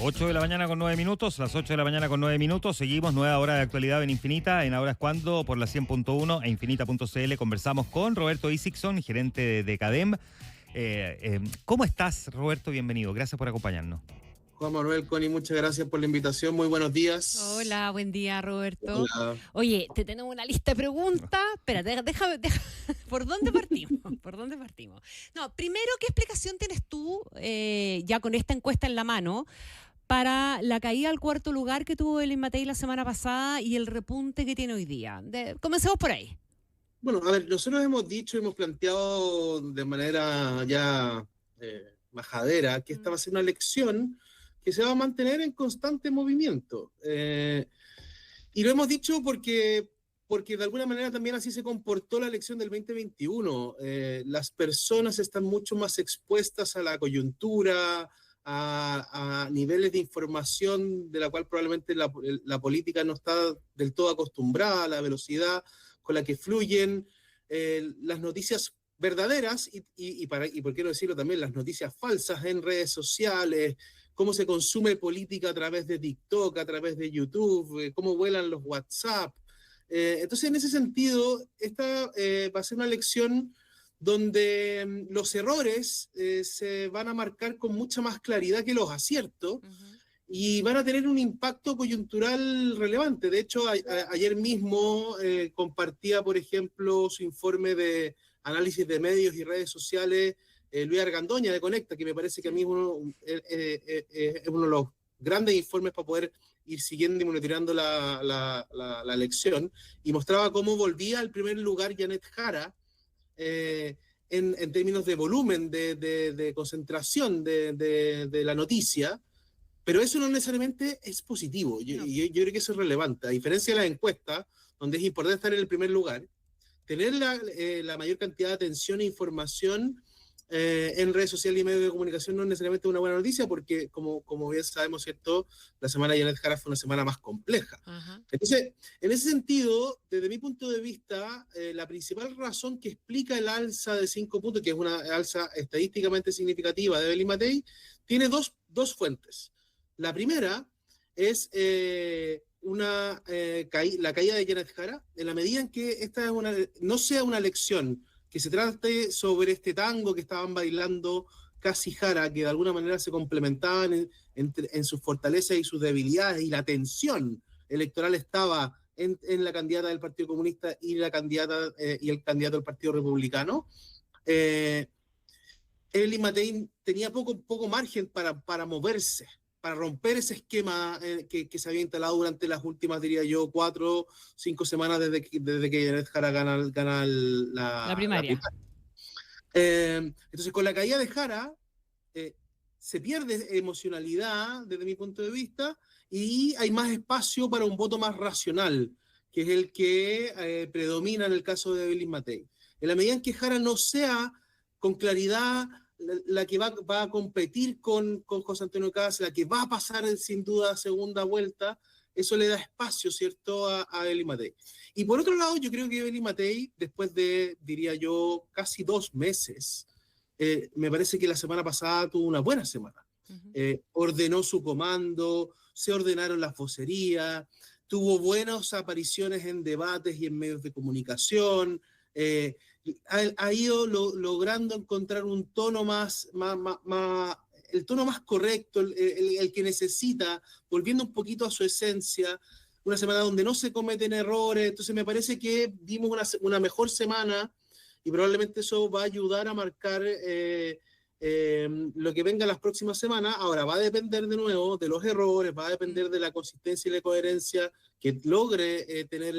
8 de la mañana con 9 minutos, las 8 de la mañana con 9 minutos, seguimos nueva hora de actualidad en Infinita, en Ahora es Cuando, por la 100.1 e infinita.cl. Conversamos con Roberto Isixson, gerente de CADEM. ¿Cómo estás, Roberto? Bienvenido, gracias por acompañarnos. Juan Manuel, Connie, muchas gracias por la invitación. Muy buenos días. Hola, buen día, Roberto. Hola. Oye, te tenemos una lista de preguntas. Espérate, déjame, ¿por dónde partimos? ¿Por dónde partimos? No, primero, ¿qué explicación tienes tú, ya con esta encuesta en la mano, para la caída al cuarto lugar que tuvo el Matei la semana pasada y el repunte que tiene hoy día? Comencemos por ahí. Bueno, a ver, nosotros hemos planteado de manera ya majadera que esta va a ser una elección que se va a mantener en constante movimiento. Y lo hemos dicho porque de alguna manera también así se comportó la elección del 2021. Las personas están mucho más expuestas a la coyuntura, a niveles de información de la cual probablemente la política no está del todo acostumbrada, a la velocidad con la que fluyen las noticias verdaderas y por qué no decirlo también, las noticias falsas en redes sociales, cómo se consume política a través de TikTok, a través de YouTube, cómo vuelan los WhatsApp. Entonces, en ese sentido, esta va a ser una elección donde los errores se van a marcar con mucha más claridad que los aciertos. Y van a tener un impacto coyuntural relevante. De hecho, ayer mismo compartía, por ejemplo, su informe de análisis de medios y redes sociales, Luis Argandoña de Conecta, que me parece que a mí es uno de los grandes informes para poder ir siguiendo y monitoreando la elección, y mostraba cómo volvía al primer lugar Janet Jara en términos de volumen, de concentración de la noticia. Pero eso no necesariamente es positivo. Yo creo que eso es relevante. A diferencia de las encuestas, donde es importante estar en el primer lugar, tener la mayor cantidad de atención e información en redes sociales y medios de comunicación no es necesariamente una buena noticia, porque como bien sabemos, ¿cierto?, la semana de Janet Jara fue una semana más compleja. Entonces, en ese sentido, desde mi punto de vista, la principal razón que explica el alza de 5 puntos, que es una alza estadísticamente significativa de Evelyn Matei, tiene dos fuentes. La primera es la caída de Janet Jara, en la medida en que esta no sea una elección que se trate sobre este tango que estaban bailando Casi Jara, que de alguna manera se complementaban en sus fortalezas y sus debilidades, y la tensión electoral estaba en la candidata del Partido Comunista y el candidato del Partido Republicano. Evelyn Matei tenía poco margen para moverse, para romper ese esquema que se había instalado durante las últimas, diría yo, 4 o 5 semanas desde que Janet Jara gana la primaria. Entonces, con la caída de Jara, se pierde emocionalidad desde mi punto de vista, y hay más espacio para un voto más racional, que es el que predomina en el caso de Evelyn Matei. En la medida en que Jara no sea con claridad la que va a competir con José Antonio Caz, la que va a pasar sin duda a segunda vuelta, eso le da espacio, ¿cierto?, a Evelyn Matei. Y por otro lado, yo creo que Evelyn Matei, después de, diría yo, casi 2 meses, me parece que la semana pasada tuvo una buena semana. Ordenó su comando, se ordenaron las vocerías, tuvo buenas apariciones en debates y en medios de comunicación, ha ido logrando encontrar un tono el tono más correcto, el que necesita, volviendo un poquito a su esencia, una semana donde no se cometen errores. Entonces me parece que vimos una mejor semana, y probablemente eso va a ayudar a marcar lo que venga las próximas semanas. Ahora va a depender de nuevo de los errores, va a depender de la consistencia y la coherencia que logre tener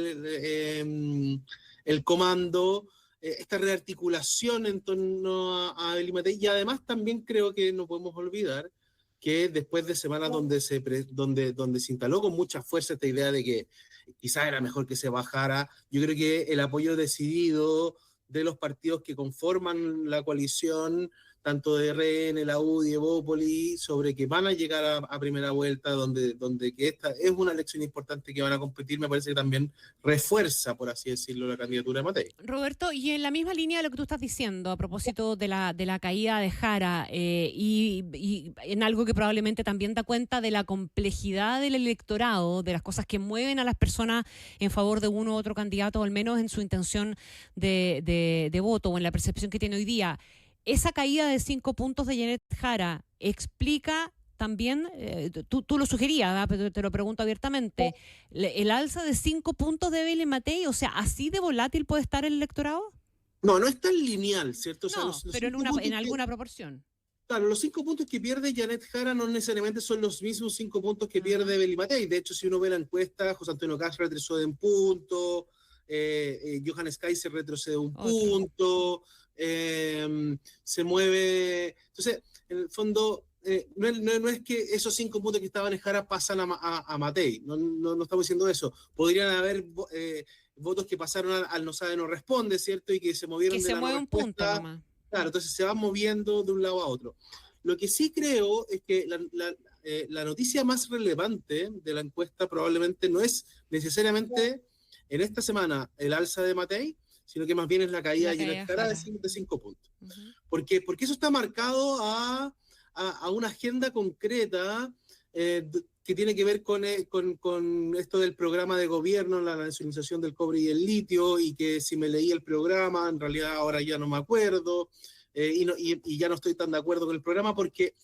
el comando, esta rearticulación en torno a Evelyn Matei. Y además también creo que no podemos olvidar que después de semanas donde se instaló con mucha fuerza esta idea de que quizás era mejor que se bajara, yo creo que el apoyo decidido de los partidos que conforman la coalición tanto de RN, la UDI, Evópoli, sobre que van a llegar a primera vuelta, donde que esta es una elección importante que van a competir, me parece que también refuerza, por así decirlo, la candidatura de Matei. Roberto, y en la misma línea de lo que tú estás diciendo a propósito de la caída de Jara y en algo que probablemente también da cuenta de la complejidad del electorado, de las cosas que mueven a las personas en favor de uno u otro candidato, o al menos en su intención de voto o en la percepción que tiene hoy día. ¿Esa caída de 5 puntos de Janet Jara explica también, tú lo sugerías, ¿verdad? Pero te lo pregunto abiertamente, el alza de 5 puntos de Evelyn Matei, o sea, ¿así de volátil puede estar el electorado? No, no es tan lineal, ¿cierto? O sea, No, los pero en alguna proporción. Claro, los 5 puntos que pierde Janet Jara no necesariamente son los mismos 5 puntos que pierde Evelyn Matei. De hecho, si uno ve la encuesta, José Antonio Caz retrocede un punto, Johannes Kaiser retrocede un punto, se mueve. Entonces, en el fondo, no es que esos 5 puntos que estaban en Jara pasan a Matei. No estamos diciendo eso. Podrían haber votos que pasaron al no sabe, no responde, ¿cierto? Y que se movieron que de se la mueve no un punto respuesta. nomás. Claro, entonces se van moviendo de un lado a otro. Lo que sí creo es que la noticia más relevante de la encuesta probablemente no es necesariamente en esta semana el alza de Matei, sino que más bien es la caída de Janet Jara de 5 puntos. Porque eso está marcado a una agenda concreta que tiene que ver con esto del programa de gobierno, la nacionalización del cobre y el litio, y que si me leí el programa, en realidad ahora ya no me acuerdo, y ya no estoy tan de acuerdo con el programa, porque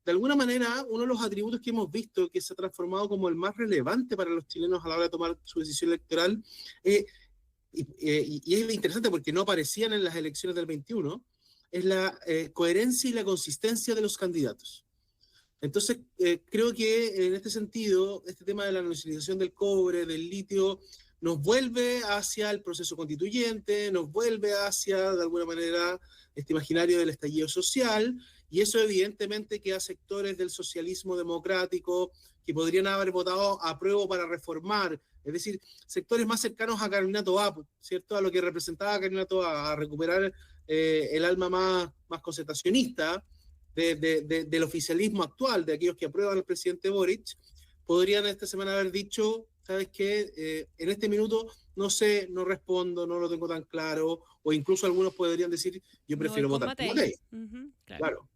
de alguna manera uno de los atributos que hemos visto que se ha transformado como el más relevante para los chilenos a la hora de tomar su decisión electoral, y es interesante porque no aparecían en las elecciones del 21, es la coherencia y la consistencia de los candidatos. Entonces, creo que en este sentido, este tema de la nacionalización del cobre, del litio, nos vuelve hacia el proceso constituyente, nos vuelve hacia, de alguna manera, este imaginario del estallido social, y eso evidentemente que a sectores del socialismo democrático que podrían haber votado a prueba para reformar, es decir, sectores más cercanos a Carolina Toá, ¿cierto? A lo que representaba Carolina Toá, a recuperar el alma más concertacionista del oficialismo actual, de aquellos que aprueban al presidente Boric, podrían esta semana haber dicho, ¿sabes qué? En este minuto no sé, no respondo, no lo tengo tan claro, o incluso algunos podrían decir, yo prefiero votar por Matei. Claro.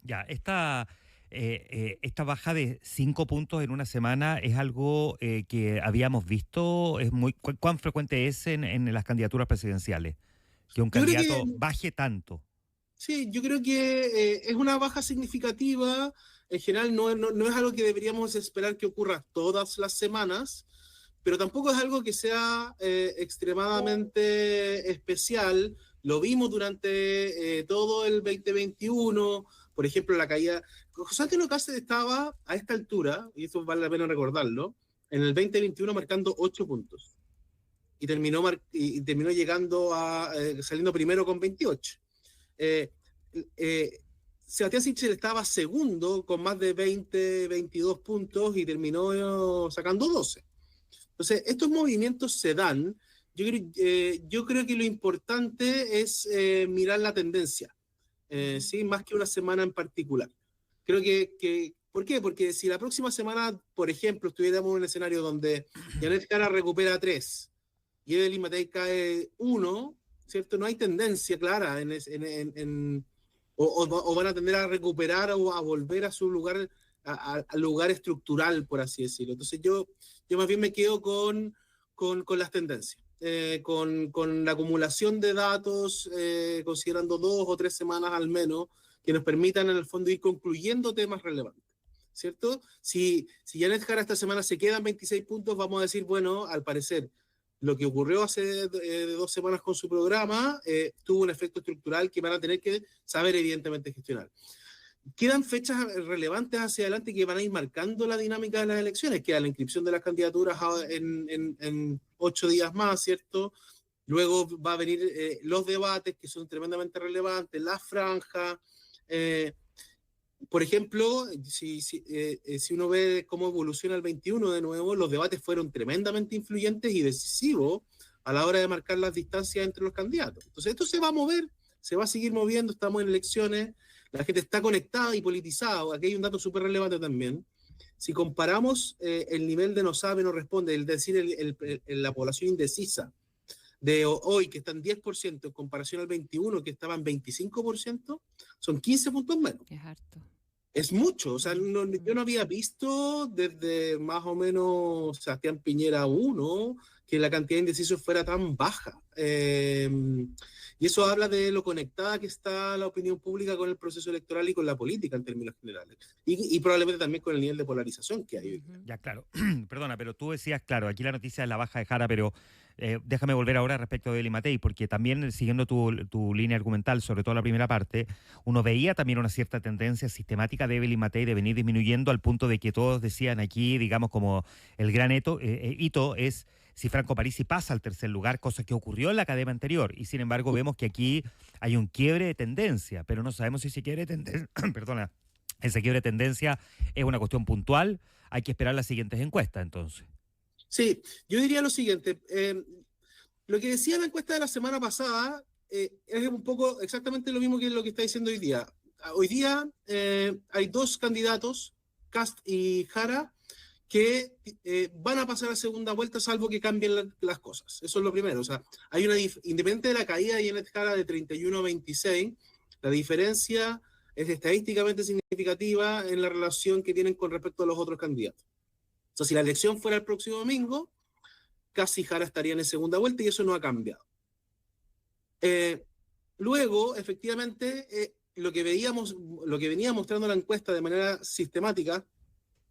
Ya, esta baja de 5 puntos en una semana es algo que habíamos visto, ¿cuán frecuente es en las candidaturas presidenciales? Que un candidato baje tanto. Sí, yo creo que es una baja significativa. En general no es algo que deberíamos esperar que ocurra todas las semanas, pero tampoco es algo que sea extremadamente especial. Lo vimos durante todo el 2021, por ejemplo, la caída. José Antonio Caz estaba a esta altura, y eso vale la pena recordarlo, en el 2021 marcando 8 puntos. Y terminó llegando saliendo primero con 28. Sebastián Sichel estaba segundo con más de 22 puntos y terminó sacando 12. Entonces, estos movimientos se dan. Yo creo que lo importante es mirar la tendencia, ¿sí? Más que una semana en particular. Creo que ¿por qué? Porque si la próxima semana, por ejemplo, estuviéramos en un escenario donde Janet Jara recupera 3 y Evelyn Matei cae 1, ¿cierto? No hay tendencia clara o van a tender a recuperar o a volver a su lugar, al lugar estructural, por así decirlo. Entonces yo más bien me quedo con las tendencias, con la acumulación de datos, considerando 2 o 3 semanas al menos, que nos permitan en el fondo ir concluyendo temas relevantes, ¿cierto? Si Janet Jara esta semana se quedan 26 puntos, vamos a decir, bueno, al parecer, lo que ocurrió hace 2 semanas con su programa tuvo un efecto estructural que van a tener que saber evidentemente gestionar. Quedan fechas relevantes hacia adelante que van a ir marcando la dinámica de las elecciones. Queda la inscripción de las candidaturas en 8 días más, ¿cierto? Luego va a venir los debates que son tremendamente relevantes, la franja. Por ejemplo, si uno ve cómo evoluciona el 21 de nuevo, los debates fueron tremendamente influyentes y decisivos a la hora de marcar las distancias entre los candidatos. Entonces esto se va a mover, se va a seguir moviendo, estamos en elecciones. La gente está conectada y politizada. Aquí hay un dato súper relevante también. Si comparamos el nivel de no sabe, no responde, es decir, la población indecisa de hoy, que está en 10%, en comparación al 21%, que estaba en 25%, son 15 puntos menos. Es harto. Es mucho, o sea, yo no había visto desde más o menos Sebastián Piñera 1 que la cantidad de indecisos fuera tan baja. Y eso habla de lo conectada que está la opinión pública con el proceso electoral y con la política en términos generales. Y probablemente también con el nivel de polarización que hay. Ya, claro. Perdona, pero tú decías, claro, aquí la noticia es la baja de Jara, pero déjame volver ahora respecto de Evelyn Matei, porque también siguiendo tu línea argumental, sobre todo la primera parte, uno veía también una cierta tendencia sistemática de Evelyn Matei de venir disminuyendo al punto de que todos decían aquí, digamos, como el gran hito es si Franco Parisi pasa al tercer lugar, cosa que ocurrió en la academia anterior, y sin embargo vemos que aquí hay un quiebre de tendencia, pero no sabemos si ese quiebre de tendencia, perdona, ese quiebre de tendencia es una cuestión puntual, hay que esperar las siguientes encuestas entonces. Sí, yo diría lo siguiente, lo que decía la encuesta de la semana pasada es un poco exactamente lo mismo que lo que está diciendo hoy día. Hoy día hay dos candidatos, Kast y Jara, que van a pasar a segunda vuelta salvo que cambien las cosas. Eso es lo primero. O sea, hay independiente de la caída de Janet Jara de 31 a 26, la diferencia es estadísticamente significativa en la relación que tienen con respecto a los otros candidatos. O sea, si la elección fuera el próximo domingo, casi Jara estarían en segunda vuelta y eso no ha cambiado. Luego, efectivamente, lo que venía mostrando la encuesta de manera sistemática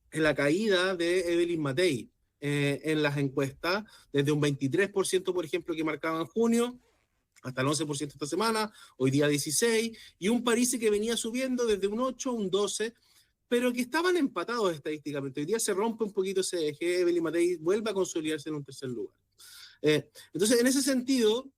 es la caída de Evelyn Matei en las encuestas, desde un 23%, por ejemplo, que marcaba en junio, hasta el 11% esta semana, hoy día 16%, y un Parisi que venía subiendo desde un 8% a un 12%, pero que estaban empatados estadísticamente. Hoy día se rompe un poquito ese eje, Evelyn Matei vuelve a consolidarse en un tercer lugar. Entonces, en ese sentido,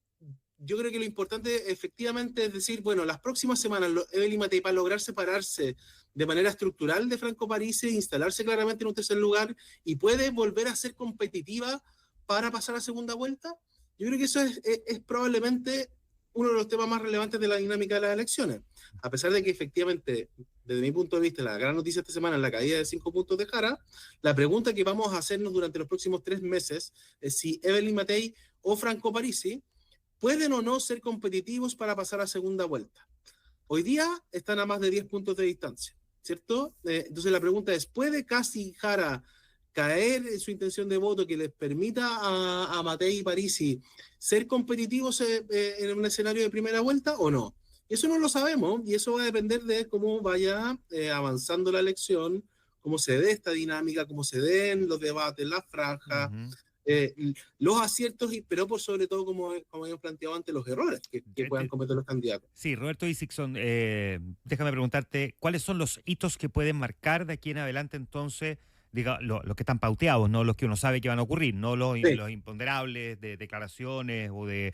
yo creo que lo importante efectivamente es decir, bueno, las próximas semanas Evelyn Matei, para lograr separarse de manera estructural de Franco Parisi, instalarse claramente en un tercer lugar y puede volver a ser competitiva para pasar a segunda vuelta, yo creo que eso es probablemente uno de los temas más relevantes de la dinámica de las elecciones. A pesar de que efectivamente, desde mi punto de vista, la gran noticia esta semana es la caída de 5 puntos de Jara, la pregunta que vamos a hacernos durante los próximos 3 meses es si Evelyn Matei o Franco Parisi pueden o no ser competitivos para pasar a segunda vuelta. Hoy día están a más de 10 puntos de distancia, ¿cierto? Entonces la pregunta es, ¿puede casi Jara caer en su intención de voto que les permita a Matei y Parisi ser competitivos en un escenario de primera vuelta o no? Eso no lo sabemos y eso va a depender de cómo vaya avanzando la elección, cómo se dé esta dinámica, cómo se den los debates, las franjas, los aciertos, pero por sobre todo, como habíamos planteado antes, los errores que puedan cometer los candidatos. Sí, Roberto Isixson, déjame preguntarte, ¿cuáles son los hitos que pueden marcar de aquí en adelante entonces, diga, los que están pauteados, no los que uno sabe que van a ocurrir, no los imponderables de declaraciones o de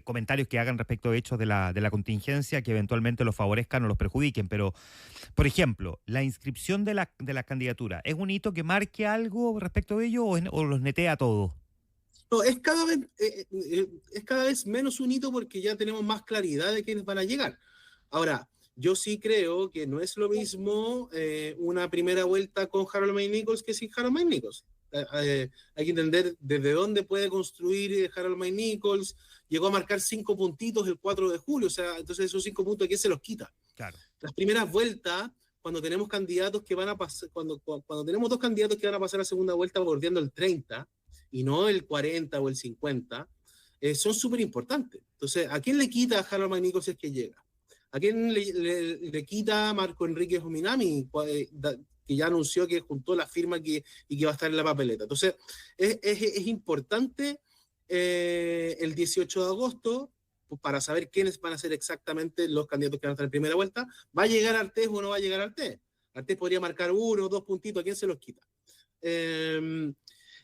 comentarios que hagan respecto de hechos de la contingencia que eventualmente los favorezcan o los perjudiquen? Pero, por ejemplo, la inscripción de la candidatura, ¿es un hito que marque algo respecto de ello o los netea todo? No, es cada vez menos un hito porque ya tenemos más claridad de quiénes van a llegar. Ahora, yo sí creo que no es lo mismo una primera vuelta con Harold May Nichols que sin Harold May Nichols. Hay que entender desde dónde puede construir Harold May Nichols. Llegó a marcar 5 puntitos el 4 de julio, o sea, entonces esos 5 puntos, ¿quién se los quita? Claro. Las primeras vueltas, cuando tenemos candidatos que van a pasar, cuando tenemos dos candidatos que van a pasar a segunda vuelta bordeando el 30 y no el 40 o el 50, son súper importantes. Entonces, ¿a quién le quita a Harold May Nichols si es que llega? ¿A quién le quita Marco Enrique Jominami, que ya anunció que juntó la firma y que va a estar en la papeleta? Entonces, es importante el 18 de agosto para saber quiénes van a ser exactamente los candidatos que van a estar en primera vuelta. ¿Va a llegar Artés o no va a llegar Artés? Artés podría marcar 1 o 2 puntitos, ¿a quién se los quita?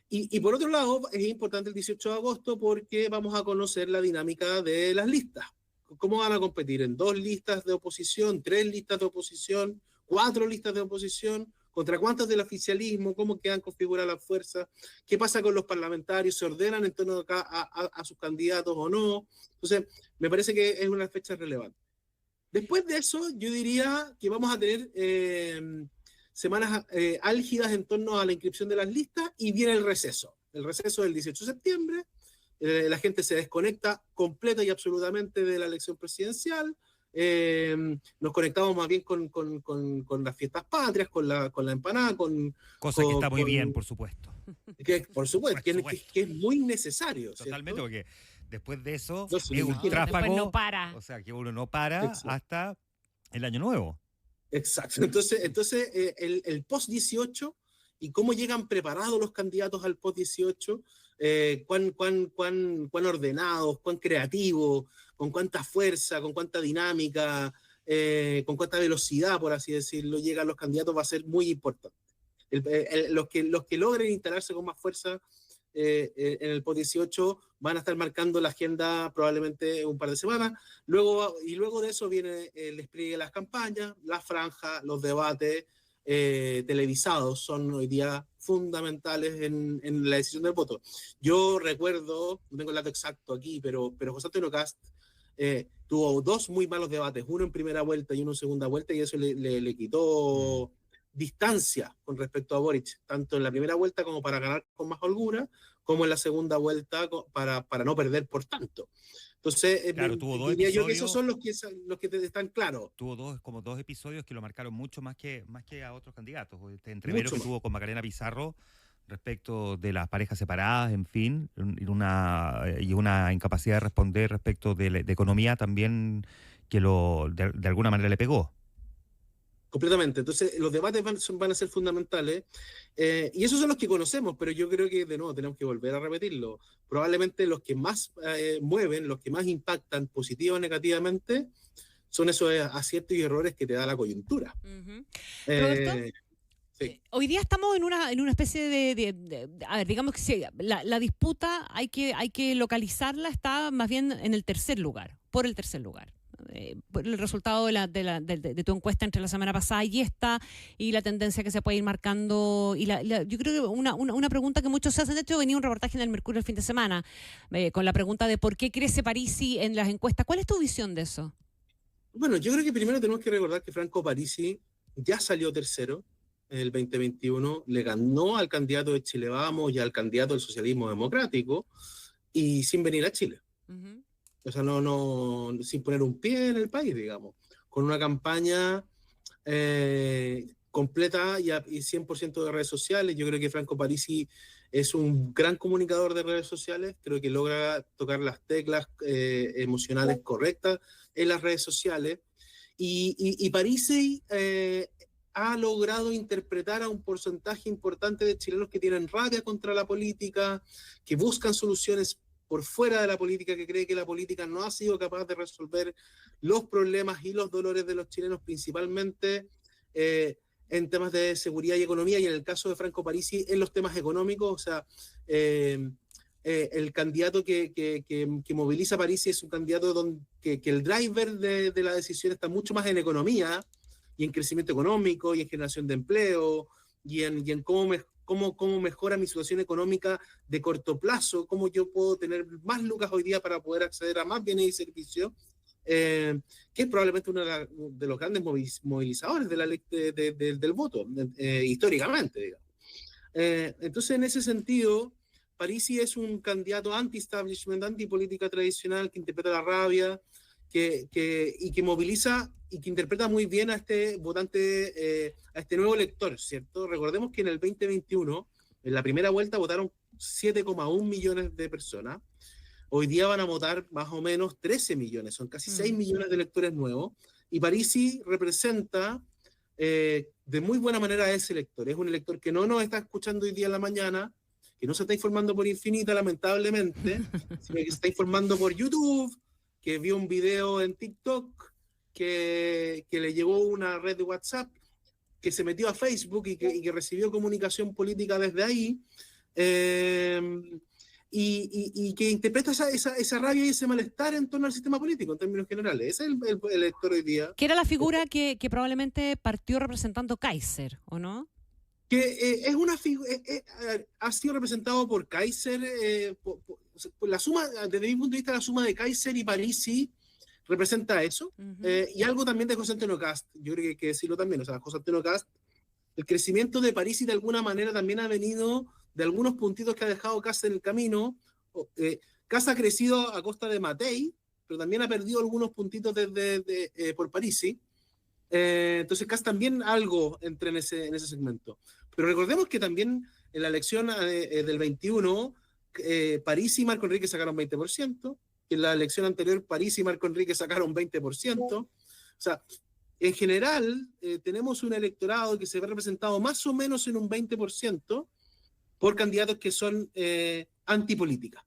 Y por otro lado, es importante el 18 de agosto porque vamos a conocer la dinámica de las listas. ¿Cómo van a competir? ¿En 2 listas de oposición, 3 listas de oposición, 4 listas de oposición? ¿Contra cuántas del oficialismo? ¿Cómo quedan configuradas las fuerzas? ¿Qué pasa con los parlamentarios? ¿Se ordenan en torno a sus candidatos o no? Entonces, me parece que es una fecha relevante. Después de eso, yo diría que vamos a tener semanas álgidas en torno a la inscripción de las listas y viene el receso. El receso del 18 de septiembre, la gente se desconecta completa y absolutamente de la elección presidencial. Nos conectamos más bien con las fiestas patrias, con la empanada, Cosa que está muy bien, por supuesto. Por supuesto, que es muy necesario. Totalmente, ¿cierto? porque después de eso No, es sí, un imagínate. tráfago. Después no para. O sea, que uno no para Exacto. hasta el año nuevo. Exacto. Entonces el post-18 y cómo llegan preparados los candidatos al post-18, cuán ordenados, cuán creativos, con cuánta fuerza, con cuánta dinámica, con cuánta velocidad, por así decirlo, llegan los candidatos va a ser muy importante. Los que logren instalarse con más fuerza en el post-18 van a estar marcando la agenda probablemente un par de semanas. Luego de eso viene el despliegue de las campañas, las franjas, los debates televisados son hoy día fundamentales en la decisión del voto. Yo recuerdo, no tengo el dato exacto aquí, pero José Antonio Kast tuvo 2 muy malos debates, uno en primera vuelta y uno en segunda vuelta, y eso le quitó distancia con respecto a Boric, tanto en la primera vuelta como para ganar con más holgura, como en la segunda vuelta para no perder por tanto. Entonces, claro, tuvo 2 diría episodios. yo que esos son los que están claros. Tuvo dos episodios que lo marcaron mucho más que a otros candidatos. Este entrevero que tuvo con Macarena Pizarro respecto de las parejas separadas, en fin, y una incapacidad de responder respecto de economía también que de alguna manera le pegó. Completamente. Entonces, los debates van a ser fundamentales. Y esos son los que conocemos, pero yo creo que, de nuevo, tenemos que volver a repetirlo. Probablemente los que más mueven, los que más impactan positiva o negativamente, son esos aciertos y errores que te da la coyuntura. Uh-huh. Roberto, sí. Hoy día estamos en una especie a ver, digamos que sí, la disputa hay que localizarla, está más bien en el tercer lugar, por el tercer lugar. Por el resultado de tu encuesta entre la semana pasada y esta, y la tendencia que se puede ir marcando, y yo creo que una pregunta que muchos se hacen. De hecho, venía un reportaje en el Mercurio el fin de semana con la pregunta de por qué crece Parisi en las encuestas. ¿Cuál es tu visión de eso? Bueno, yo creo que primero tenemos que recordar que Franco Parisi ya salió tercero en el 2021, le ganó al candidato de Chile Vamos y al candidato del Socialismo Democrático, y sin venir a Chile. Uh-huh. O sea, no, sin poner un pie en el país, digamos, con una campaña completa y 100% de redes sociales. Yo creo que Franco Parisi es un gran comunicador de redes sociales, creo que logra tocar las teclas emocionales correctas en las redes sociales, y Parisi ha logrado interpretar a un porcentaje importante de chilenos que tienen rabia contra la política, que buscan soluciones por fuera de la política, que cree que la política no ha sido capaz de resolver los problemas y los dolores de los chilenos, principalmente en temas de seguridad y economía, y en el caso de Franco Parisi, en los temas económicos. O sea, el candidato que moviliza a Parisi es un candidato que el driver de la decisión está mucho más en economía, y en crecimiento económico, y en generación de empleo, y en cómo mejora mi situación económica de corto plazo, cómo yo puedo tener más lucas hoy día para poder acceder a más bienes y servicios, que es probablemente uno de los grandes movilizadores del voto, históricamente, digamos. Entonces, en ese sentido, Parisi es un candidato anti-establishment, anti-política tradicional, que interpreta la rabia, y que moviliza y que interpreta muy bien a este votante, a este nuevo elector, ¿cierto? Recordemos que en el 2021, en la primera vuelta, votaron 7,1 millones de personas. Hoy día van a votar más o menos 13 millones, son casi 6 millones de electores nuevos, y Parisi representa de muy buena manera a ese elector. Es un elector que no nos está escuchando hoy día en la mañana, que no se está informando por Infinita, lamentablemente, sino que se está informando por YouTube, que vio un video en TikTok, que le llegó una red de WhatsApp, que se metió a Facebook y que recibió comunicación política desde ahí, y que interpreta esa rabia y ese malestar en torno al sistema político en términos generales. Ese es el elector hoy día. Que era la figura que probablemente partió representando Kaiser, ¿o no? Que es una ha sido representado por Kaiser, por la suma, desde mi punto de vista, la suma de Kaiser y Parisi representa eso. Ujú. Y algo también de José Antonio Kast, yo creo que hay que decirlo también, o sea, José Antonio Kast, el crecimiento de París y de alguna manera también ha venido de algunos puntitos que ha dejado Kast en el camino. Kast ha crecido a costa de Matei, pero también ha perdido algunos puntitos por Parisi. Entonces Kast también algo entra en ese segmento. Pero recordemos que también en la elección del 21, París y Marco Enrique sacaron 20%, que en la elección anterior París y Marco Enrique sacaron 20%. O sea, en general tenemos un electorado que se ve representado más o menos en un 20% por candidatos que son antipolítica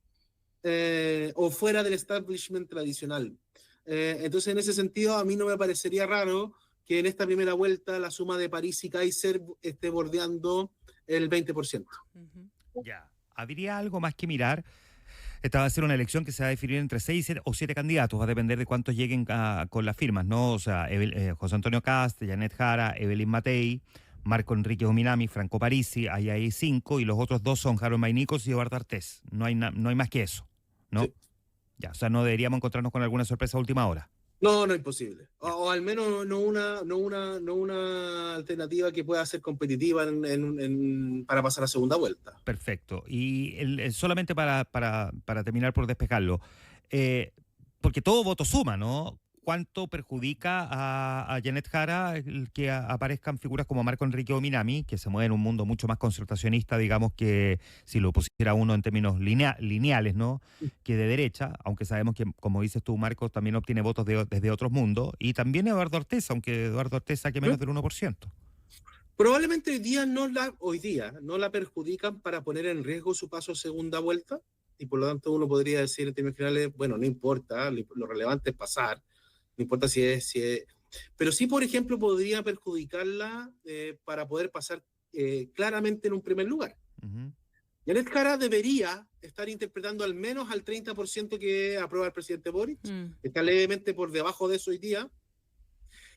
o fuera del establishment tradicional. Entonces, en ese sentido, a mí no me parecería raro que en esta primera vuelta la suma de París y Kaiser esté bordeando el 20%. Ujú. Ya. ¿Habría algo más que mirar? Esta va a ser una elección que se va a definir entre 6 o 7 candidatos, va a depender de cuántos lleguen con las firmas, ¿no? O sea, José Antonio Kast, Janet Jara, Evelyn Matei, Marco Enrique Ominami, Franco Parisi, ahí hay 5, y los otros 2 son Harold Maynicos y Eduardo Artés. No hay más que eso, ¿no? Sí. Ya, o sea, no deberíamos encontrarnos con alguna sorpresa a última hora. No, no es imposible. O al menos no una alternativa que pueda ser competitiva para pasar a segunda vuelta. Perfecto. Y solamente para terminar por despejarlo, porque todo voto suma, ¿no? ¿Cuánto perjudica a Janet Jara el que aparezcan figuras como Marco Enrique Ominami, que se mueve en un mundo mucho más concertacionista, digamos, que si lo pusiera uno en términos lineales, ¿no? Que de derecha, aunque sabemos que, como dices tú, Marco, también obtiene votos desde otros mundos, y también Eduardo Orteza, aunque Eduardo Orteza saque menos del 1%. Probablemente hoy día no la perjudican para poner en riesgo su paso a segunda vuelta, y por lo tanto uno podría decir en términos generales, bueno, no importa, lo relevante es pasar, no importa si es. Pero sí, por ejemplo, podría perjudicarla para poder pasar claramente en un primer lugar. Uh-huh. Janet Jara debería estar interpretando al menos al 30% que aprueba el presidente Boric, está levemente por debajo de eso hoy día,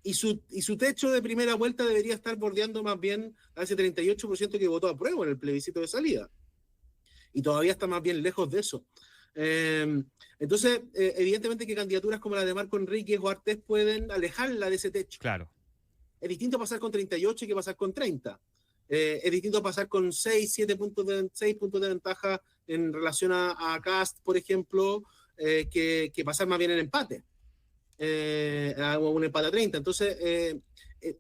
y su techo de primera vuelta debería estar bordeando más bien a ese 38% que votó a prueba en el plebiscito de salida. Y todavía está más bien lejos de eso. Entonces, evidentemente que candidaturas como la de Marco Enríquez o Artés pueden alejarla de ese techo. Claro. Es distinto pasar con 38 que pasar con 30. Es distinto pasar con 6 puntos de ventaja en relación a Kast, por ejemplo, que pasar más bien en empate. A un empate a 30. Entonces,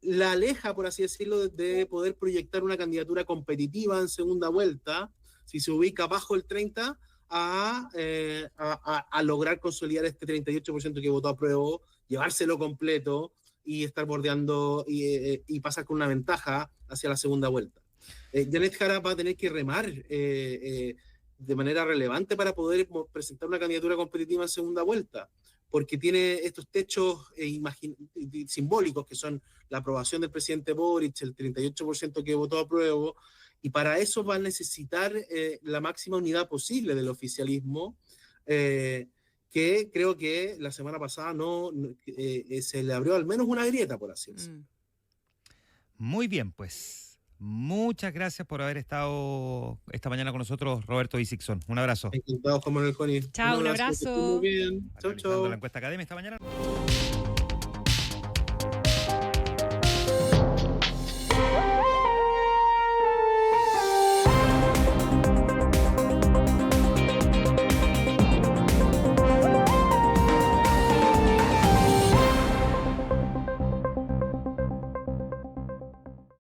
la aleja, por así decirlo, de poder proyectar una candidatura competitiva en segunda vuelta, si se ubica bajo el 30%, a lograr consolidar este 38% que votó a prueba, llevárselo completo y estar bordeando y pasar con una ventaja hacia la segunda vuelta. Janet Jara va a tener que remar de manera relevante para poder presentar una candidatura competitiva en segunda vuelta, porque tiene estos techos simbólicos que son la aprobación del presidente Boric, el 38% que votó a prueba, y para eso va a necesitar la máxima unidad posible del oficialismo, que creo que la semana pasada se le abrió al menos una grieta, por así decirlo. Muy bien, pues. Muchas gracias por haber estado esta mañana con nosotros, Roberto Isixson. Un abrazo. Encantado, Juan Manuel Joni. Chao, un abrazo. Muy bien. Chao, chao. La encuesta académica esta mañana.